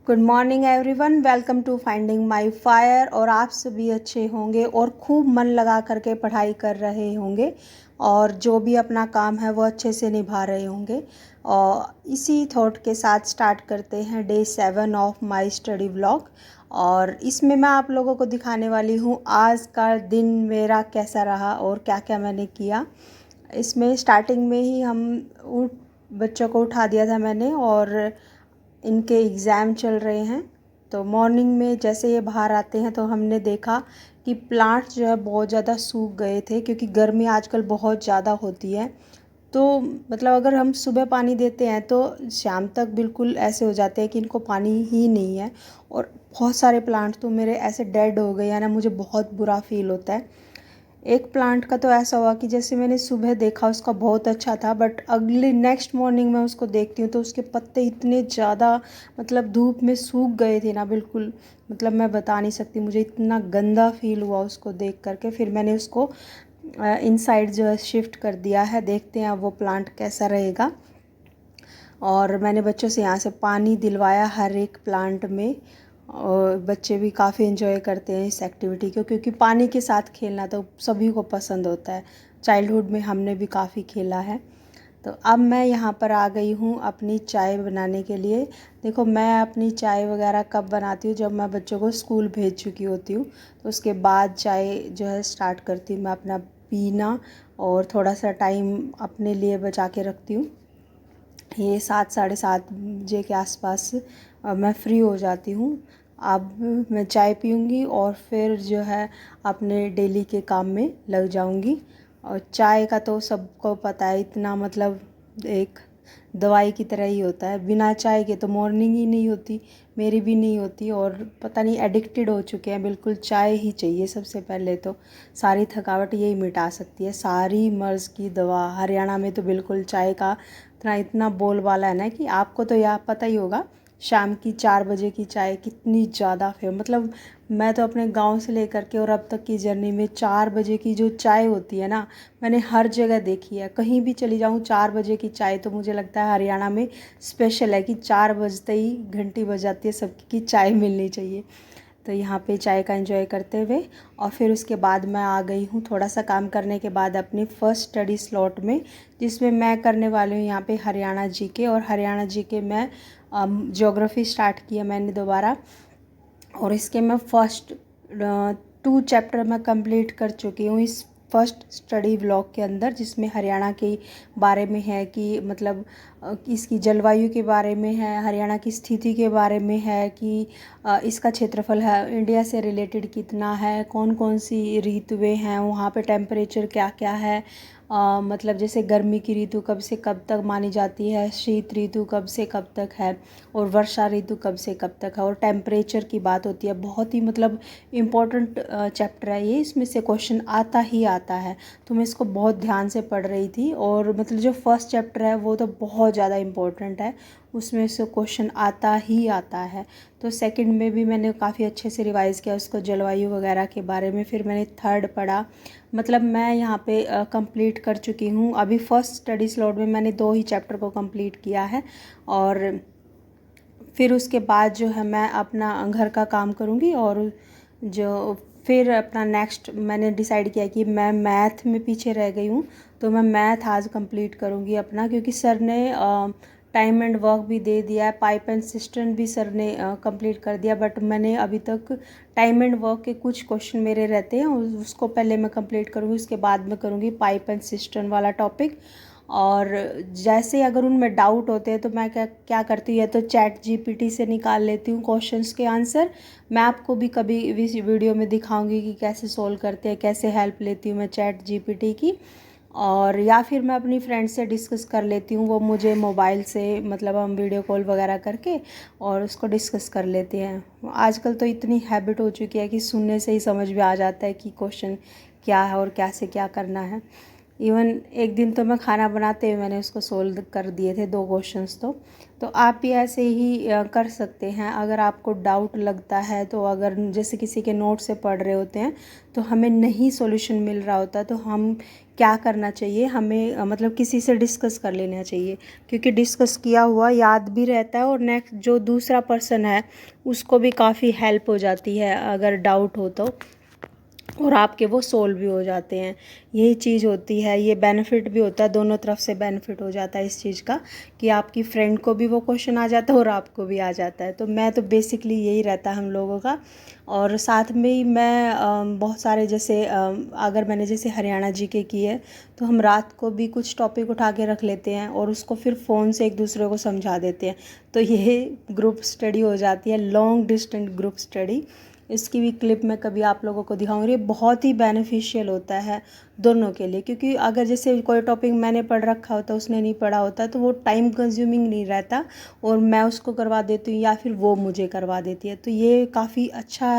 Good morning everyone, welcome to finding my fire. और आप सभी अच्छे होंगे और खूब मन लगा करके पढ़ाई कर रहे होंगे और जो भी अपना काम है वो अच्छे से निभा रहे होंगे। और इसी थॉट के साथ स्टार्ट करते हैं day 7 of my study vlog. और इसमें मैं आप लोगों को दिखाने वाली हूँ आज का दिन मेरा कैसा रहा और क्या क्या मैंने किया। इसमें स्टार्टिंग में ही बच्चों को उठा दिया था मैंने और इनके एग्ज़ाम चल रहे हैं। तो मॉर्निंग में जैसे ये बाहर आते हैं तो हमने देखा कि प्लांट्स जो है बहुत ज़्यादा सूख गए थे, क्योंकि गर्मी आजकल बहुत ज़्यादा होती है। तो मतलब अगर हम सुबह पानी देते हैं तो शाम तक बिल्कुल ऐसे हो जाते हैं कि इनको पानी ही नहीं है। और बहुत सारे प्लांट तो मेरे ऐसे डेड हो गए हैं ना, मुझे बहुत बुरा फील होता है। एक प्लांट का तो ऐसा हुआ कि जैसे मैंने सुबह देखा उसका बहुत अच्छा था, बट अगले नेक्स्ट मॉर्निंग में उसको देखती हूँ तो उसके पत्ते इतने ज़्यादा मतलब धूप में सूख गए थे ना, बिल्कुल मतलब मैं बता नहीं सकती, मुझे इतना गंदा फील हुआ उसको देख करके। फिर मैंने उसको इनसाइड जो है शिफ्ट कर दिया है, देखते हैं अब वो प्लांट कैसा रहेगा। और मैंने बच्चों से यहाँ से पानी दिलवाया हर एक प्लांट में, और बच्चे भी काफ़ी इन्जॉय करते हैं इस एक्टिविटी को, क्योंकि पानी के साथ खेलना तो सभी को पसंद होता है। चाइल्डहुड में हमने भी काफ़ी खेला है। तो अब मैं यहाँ पर आ गई हूँ अपनी चाय बनाने के लिए। देखो, मैं अपनी चाय वगैरह कब बनाती हूँ, जब मैं बच्चों को स्कूल भेज चुकी होती हूँ तो उसके बाद चाय जो है स्टार्ट करती हूँ मैं अपना पीना, और थोड़ा सा टाइम अपने लिए बचा के रखती हूँ। ये 7 साढ़े 7 बजे के आसपास मैं फ्री हो जाती हूँ। अब मैं चाय पीऊँगी और फिर जो है अपने डेली के काम में लग जाऊँगी। और चाय का तो सबको पता है, इतना मतलब एक दवाई की तरह ही होता है। बिना चाय के तो मॉर्निंग ही नहीं होती, मेरी भी नहीं होती। और पता नहीं एडिक्टेड हो चुके हैं, बिल्कुल चाय ही चाहिए सबसे पहले तो। सारी थकावट यही मिटा सकती है, सारी मर्ज़ की दवा। हरियाणा में तो बिल्कुल चाय का इतना इतना बोलबाला है ना कि आपको तो यह पता ही होगा, शाम की 4 बजे की चाय कितनी ज़्यादा मतलब मैं तो अपने गांव से लेकर के और अब तक की जर्नी में 4 बजे की जो चाय होती है ना, मैंने हर जगह देखी है। कहीं भी चली जाऊं 4 बजे की चाय तो मुझे लगता है हरियाणा में स्पेशल है कि 4 बजते ही घंटी बज जाती है, सबकी की चाय मिलनी चाहिए। तो यहाँ पे चाय का एंजॉय करते हुए और फिर उसके बाद मैं आ गई हूँ थोड़ा सा काम करने के बाद अपनी फ़र्स्ट स्टडी स्लॉट में, जिसमें मैं करने वाली हूँ यहाँ पे हरियाणा जीके। और हरियाणा जीके में ज्योग्राफी स्टार्ट किया मैंने दोबारा, और इसके मैं फर्स्ट 2 चैप्टर मैं कंप्लीट कर चुकी हूँ इस फर्स्ट स्टडी ब्लॉक के अंदर, जिसमें हरियाणा के बारे में है कि मतलब इसकी जलवायु के बारे में है, हरियाणा की स्थिति के बारे में है कि इसका क्षेत्रफल है इंडिया से रिलेटेड कितना है, कौन कौन सी ऋतुएं हैं वहाँ पे, टेम्परेचर क्या क्या है, मतलब जैसे गर्मी की ऋतु कब से कब तक मानी जाती है, शीत ऋतु कब से कब तक है, और वर्षा ऋतु कब से कब तक है, और टेम्परेचर की बात होती है। बहुत ही मतलब इम्पोर्टेंट चैप्टर है ये, इसमें से क्वेश्चन आता ही आता है। तो मैं इसको बहुत ध्यान से पढ़ रही थी, और मतलब जो फर्स्ट चैप्टर है वो तो बहुत ज़्यादा इम्पोर्टेंट है, उसमें से क्वेश्चन आता ही आता है। तो सेकंड में भी मैंने काफ़ी अच्छे से रिवाइज़ किया उसको, जलवायु वगैरह के बारे में। फिर मैंने थर्ड पढ़ा, मतलब मैं यहाँ पे कंप्लीट कर चुकी हूँ। अभी फर्स्ट स्टडी स्लॉट में मैंने 2 ही चैप्टर को कंप्लीट किया है, और फिर उसके बाद जो है मैं अपना घर का काम करूँगी। और जो फिर अपना नेक्स्ट मैंने डिसाइड किया कि मैं मैथ में पीछे रह गई हूँ, तो मैं मैथ आज कंप्लीट करूँगी अपना, क्योंकि सर ने टाइम एंड वर्क भी दे दिया है, पाइप एंड सिस्टम भी सर ने कंप्लीट कर दिया, बट मैंने अभी तक टाइम एंड वर्क के कुछ क्वेश्चन मेरे रहते हैं, उसको पहले मैं कंप्लीट करूँगी, उसके बाद मैं करूँगी पाइप एंड सिस्टम वाला टॉपिक। और जैसे अगर उनमें डाउट होते हैं तो मैं क्या क्या करती हूँ, या तो चैट जीपीटी से निकाल लेती हूँ क्वेश्चंस के आंसर। मैं आपको भी कभी इस वीडियो में दिखाऊंगी कि कैसे सॉल्व करते हैं, कैसे हेल्प लेती हूँ मैं चैट जीपीटी की। और या फिर मैं अपनी फ्रेंड से डिस्कस कर लेती हूँ, वो मुझे मोबाइल से मतलब हम वीडियो कॉल वगैरह करके और उसको डिस्कस कर लेते हैं। आजकल तो इतनी हैबिट हो चुकी है कि सुनने से ही समझ में आ जाता है कि क्वेश्चन क्या है और कैसे क्या करना है। इवन एक दिन तो मैं खाना बनाते हुए मैंने उसको सोल्व कर दिए थे 2 क्वेश्चंस तो आप भी ऐसे ही कर सकते हैं। अगर आपको डाउट लगता है तो अगर जैसे किसी के नोट से पढ़ रहे होते हैं तो हमें नहीं सॉल्यूशन मिल रहा होता तो हम क्या करना चाहिए, हमें मतलब किसी से डिस्कस कर लेना चाहिए, क्योंकि डिस्कस किया हुआ याद भी रहता है और नेक्स्ट जो दूसरा पर्सन है उसको भी काफ़ी हेल्प हो जाती है अगर डाउट हो तो, और आपके वो सोल्व भी हो जाते हैं। यही चीज़ होती है, ये बेनिफिट भी होता है, दोनों तरफ से बेनिफिट हो जाता है इस चीज़ का कि आपकी फ्रेंड को भी वो क्वेश्चन आ जाता है और आपको भी आ जाता है। तो मैं तो बेसिकली यही रहता है हम लोगों का। और साथ में ही मैं बहुत सारे जैसे अगर मैंने जैसे हरियाणा जीके की है तो हम रात को भी कुछ टॉपिक उठा के रख लेते हैं और उसको फिर फ़ोन से एक दूसरे को समझा देते हैं। तो ये ग्रुप स्टडी हो जाती है, लॉन्ग डिस्टेंस ग्रुप स्टडी। इसकी भी क्लिप मैं कभी आप लोगों को दिखाऊंगी। ये बहुत ही बेनिफिशियल होता है दोनों के लिए, क्योंकि अगर जैसे कोई टॉपिक मैंने पढ़ रखा होता उसने नहीं पढ़ा होता तो वो टाइम कंज्यूमिंग नहीं रहता और मैं उसको करवा देती हूँ या फिर वो मुझे करवा देती है। तो ये काफ़ी अच्छा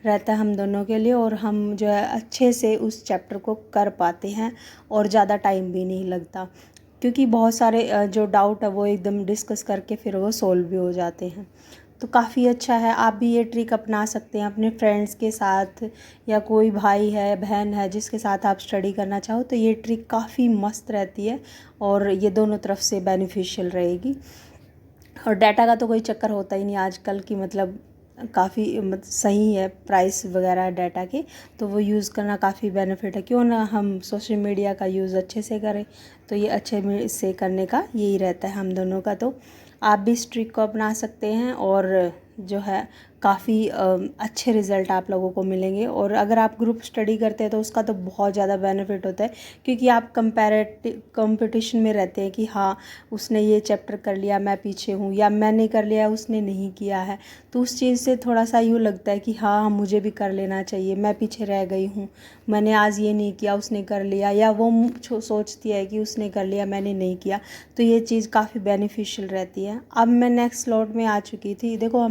रहता है हम दोनों के लिए और हम जो है अच्छे से उस चैप्टर को कर पाते हैं और ज़्यादा टाइम भी नहीं लगता, क्योंकि बहुत सारे जो डाउट है वो एकदम डिस्कस करके फिर वो सोल्व भी हो जाते हैं। तो काफ़ी अच्छा है, आप भी ये ट्रिक अपना सकते हैं अपने फ्रेंड्स के साथ, या कोई भाई है बहन है जिसके साथ आप स्टडी करना चाहो तो ये ट्रिक काफ़ी मस्त रहती है और ये दोनों तरफ से बेनिफिशियल रहेगी। और डाटा का तो कोई चक्कर होता ही नहीं आजकल की, मतलब काफ़ी सही है प्राइस वगैरह डाटा के, तो वो यूज़ करना काफ़ी बेनिफिट है। क्यों ना हम सोशल मीडिया का यूज़ अच्छे से करें, तो ये अच्छे से करने का यही रहता है हम दोनों का। तो आप भी इस ट्रिक को अपना सकते हैं और जो है काफ़ी अच्छे रिज़ल्ट आप लोगों को मिलेंगे। और अगर आप ग्रुप स्टडी करते हैं तो उसका तो बहुत ज़्यादा बेनिफिट होता है, क्योंकि आप कंपटीशन में रहते हैं कि हाँ उसने ये चैप्टर कर लिया मैं पीछे हूँ, या मैंने कर लिया उसने नहीं किया है। तो उस चीज़ से थोड़ा सा यूँ लगता है कि हाँ मुझे भी कर लेना चाहिए, मैं पीछे रह गई हूँ, मैंने आज ये नहीं किया उसने कर लिया, या वो सोचती है कि उसने कर लिया मैंने नहीं किया। तो ये चीज़ काफ़ी बेनिफिशियल रहती है। अब मैं नेक्स्ट स्लॉट में आ चुकी थी, देखो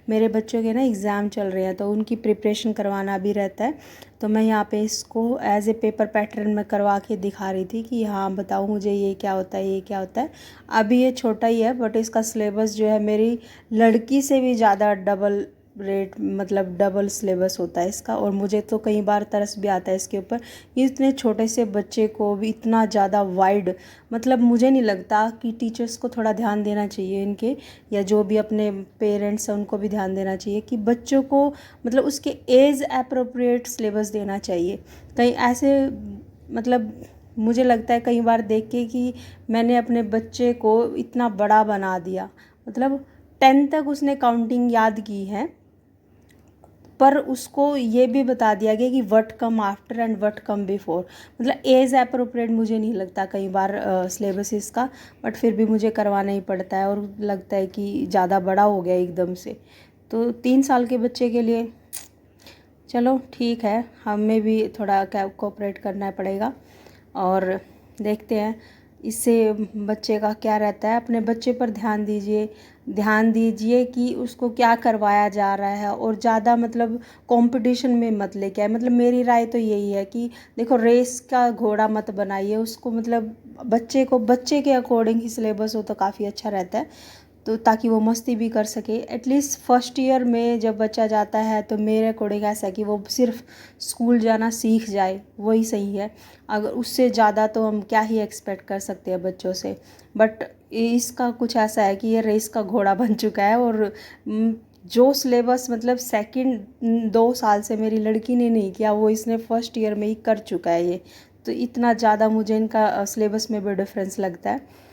मेरे बच्चों के ना एग्ज़ाम चल रहे हैं तो उनकी प्रिपरेशन करवाना भी रहता है। तो मैं यहाँ पे इसको एज ए पेपर पैटर्न में करवा के दिखा रही थी कि हाँ बताओ मुझे ये क्या होता है, ये क्या होता है। अभी ये छोटा ही है बट इसका सिलेबस जो है मेरी लड़की से भी ज़्यादा डबल रेट, मतलब डबल सिलेबस होता है इसका। और मुझे तो कई बार तरस भी आता है इसके ऊपर, इतने छोटे से बच्चे को भी इतना ज़्यादा वाइड, मतलब मुझे नहीं लगता कि टीचर्स को थोड़ा ध्यान देना चाहिए इनके, या जो भी अपने पेरेंट्स हैं उनको भी ध्यान देना चाहिए कि बच्चों को मतलब उसके एज अप्रोप्रिएट सिलेबस देना चाहिए। कहीं ऐसे मतलब मुझे लगता है कई बार देख के कि मैंने अपने बच्चे को इतना बड़ा बना दिया, मतलब 10 तक उसने काउंटिंग याद की है पर उसको ये भी बता दिया गया कि what come after and what come before, मतलब एज अप्रोप्रिएट मुझे नहीं लगता कई बार सिलेबस इसका, बट फिर भी मुझे करवाना ही पड़ता है और लगता है कि ज़्यादा बड़ा हो गया एकदम से। तो 3 साल के बच्चे के लिए चलो ठीक है, हमें भी थोड़ा कोऑपरेट करना पड़ेगा और देखते हैं इससे बच्चे का क्या रहता है। अपने बच्चे पर ध्यान दीजिए कि उसको क्या करवाया जा रहा है और ज़्यादा मतलब कंपटीशन में मत लेके आए। मतलब मेरी राय तो यही है कि देखो रेस का घोड़ा मत बनाइए उसको, मतलब बच्चे के अकॉर्डिंग ही सिलेबस हो तो काफ़ी अच्छा रहता है, तो ताकि वो मस्ती भी कर सके। एटलीस्ट फर्स्ट ईयर में जब बच्चा जाता है तो मेरे अकॉर्डिंग ऐसा है कि वो सिर्फ स्कूल जाना सीख जाए, वही सही है। अगर उससे ज़्यादा तो हम क्या ही एक्सपेक्ट कर सकते हैं बच्चों से। बट इसका कुछ ऐसा है कि ये रेस का घोड़ा बन चुका है और जो सिलेबस मतलब सेकंड 2 साल से मेरी लड़की ने नहीं किया वो इसने फर्स्ट ईयर में ही कर चुका है ये। तो इतना ज़्यादा मुझे इनका सिलेबस में भी डिफरेंस लगता है।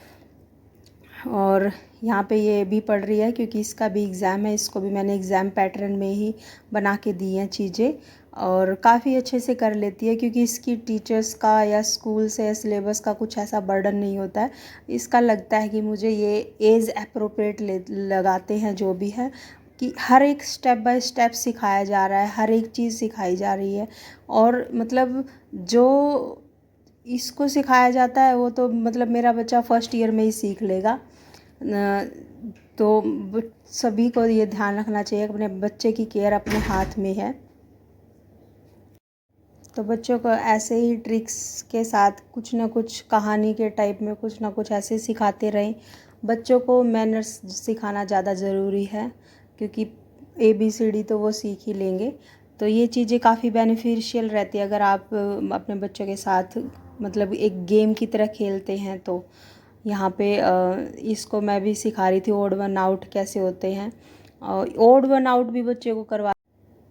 और यहाँ पे ये भी पढ़ रही है क्योंकि इसका भी एग्ज़ाम है, इसको भी मैंने एग्ज़ाम पैटर्न में ही बना के दी हैं चीज़ें और काफ़ी अच्छे से कर लेती है, क्योंकि इसकी टीचर्स का या स्कूल से या सिलेबस का कुछ ऐसा बर्डन नहीं होता है। इसका लगता है कि मुझे ये एज अप्रोप्रिएट लगाते हैं जो भी है, कि हर एक स्टेप बाय स्टेप सिखाया जा रहा है, हर एक चीज़ सिखाई जा रही है। और मतलब जो इसको सिखाया जाता है वो तो मतलब मेरा बच्चा फर्स्ट ईयर में ही सीख लेगा। तो सभी को ये ध्यान रखना चाहिए, अपने बच्चे की केयर अपने हाथ में है। तो बच्चों को ऐसे ही ट्रिक्स के साथ कुछ ना कुछ कहानी के टाइप में कुछ ना कुछ ऐसे सिखाते रहें। बच्चों को मैनर्स सिखाना ज़्यादा ज़रूरी है, क्योंकि ABCD तो वो सीख ही लेंगे। तो ये चीज़ें काफ़ी बेनिफिशियल रहती है अगर आप अपने बच्चों के साथ मतलब एक गेम की तरह खेलते हैं। तो यहाँ पे इसको मैं भी सिखा रही थी ओड वन आउट कैसे होते हैं, और ओड वन आउट भी बच्चे को करवा।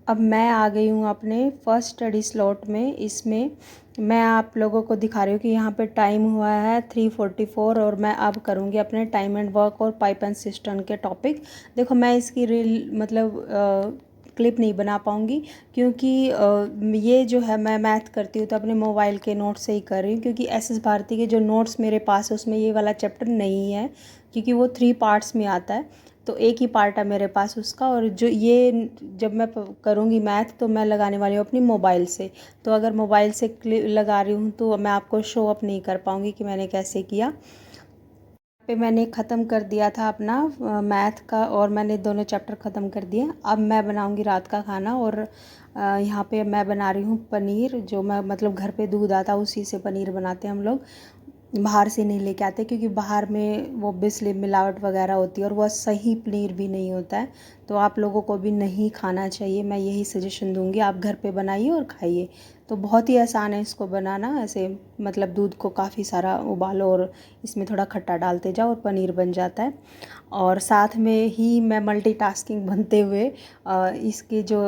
अब मैं आ गई हूँ अपने फर्स्ट स्टडी स्लॉट में। इसमें मैं आप लोगों को दिखा रही हूँ कि यहाँ पे टाइम हुआ है 3:44 और मैं अब करूँगी अपने टाइम एंड वर्क और पाइप एंड सिस्टम के टॉपिक। देखो मैं इसकी रील मतलब क्लिप नहीं बना पाऊँगी, क्योंकि ये जो है मैं मैथ करती हूँ तो अपने मोबाइल के नोट से ही कर रही हूँ, क्योंकि SS भारती के जो नोट्स मेरे पास है उसमें ये वाला चैप्टर नहीं है, क्योंकि वो 3 पार्ट्स में आता है। तो एक ही पार्ट है मेरे पास उसका, और जो ये जब मैं करूँगी मैथ तो मैं लगाने वाली हूँ अपनी मोबाइल से। तो अगर मोबाइल से लगा रही हूँ तो मैं आपको शो अप नहीं कर पाऊँगी कि मैंने कैसे किया। पे मैंने ख़त्म कर दिया था अपना मैथ का, और मैंने दोनों चैप्टर ख़त्म कर दिए। अब मैं बनाऊँगी रात का खाना, और यहाँ पे मैं बना रही हूँ पनीर, जो मैं मतलब घर पे दूध आता उसी से पनीर बनाते हैं हम लोग, बाहर से नहीं लेके आते, क्योंकि बाहर में वो ऑब्वियसली मिलावट वगैरह होती है और वह सही पनीर भी नहीं होता है। तो आप लोगों को भी नहीं खाना चाहिए, मैं यही सजेशन दूंगी, आप घर पे बनाइए और खाइए। तो बहुत ही आसान है इसको बनाना। ऐसे मतलब दूध को काफ़ी सारा उबालो और इसमें थोड़ा खट्टा डालते जाओ और पनीर बन जाता है। और साथ में ही मैं मल्टीटास्किंग बनते हुए इसकी जो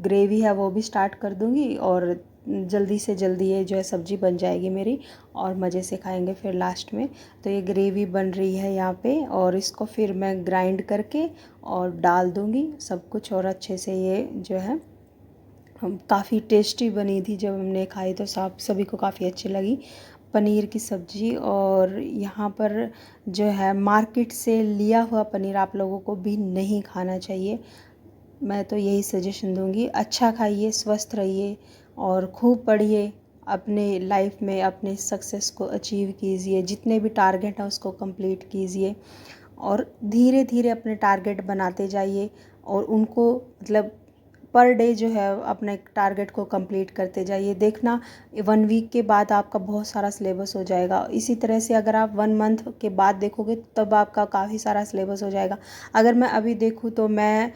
ग्रेवी है वो भी स्टार्ट कर दूंगी, और जल्दी से जल्दी ये जो है सब्ज़ी बन जाएगी मेरी, और मज़े से खाएंगे फिर लास्ट में। तो ये ग्रेवी बन रही है यहाँ पे, और इसको फिर मैं ग्राइंड करके और डाल दूँगी सब कुछ, और अच्छे से ये जो है काफ़ी टेस्टी बनी थी। जब हमने खाई तो सभी को काफ़ी अच्छी लगी पनीर की सब्ज़ी। और यहाँ पर जो है मार्केट से लिया हुआ पनीर आप लोगों को भी नहीं खाना चाहिए, मैं तो यही सजेशन दूंगी। अच्छा खाइए, स्वस्थ रहिए और खूब पढ़िए, अपने लाइफ में अपने सक्सेस को अचीव कीजिए, जितने भी टारगेट हैं उसको कंप्लीट कीजिए, और धीरे धीरे अपने टारगेट बनाते जाइए, और उनको मतलब पर डे जो है अपने टारगेट को कंप्लीट करते जाइए। देखना 1 वीक के बाद आपका बहुत सारा सिलेबस हो जाएगा। इसी तरह से अगर आप 1 मंथ के बाद देखोगे तब आपका काफ़ी सारा सिलेबस हो जाएगा। अगर मैं अभी देखूँ तो मैं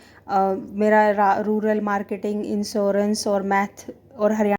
मेरा रूरल मार्केटिंग, इंश्योरेंस और मैथ और हरियाणा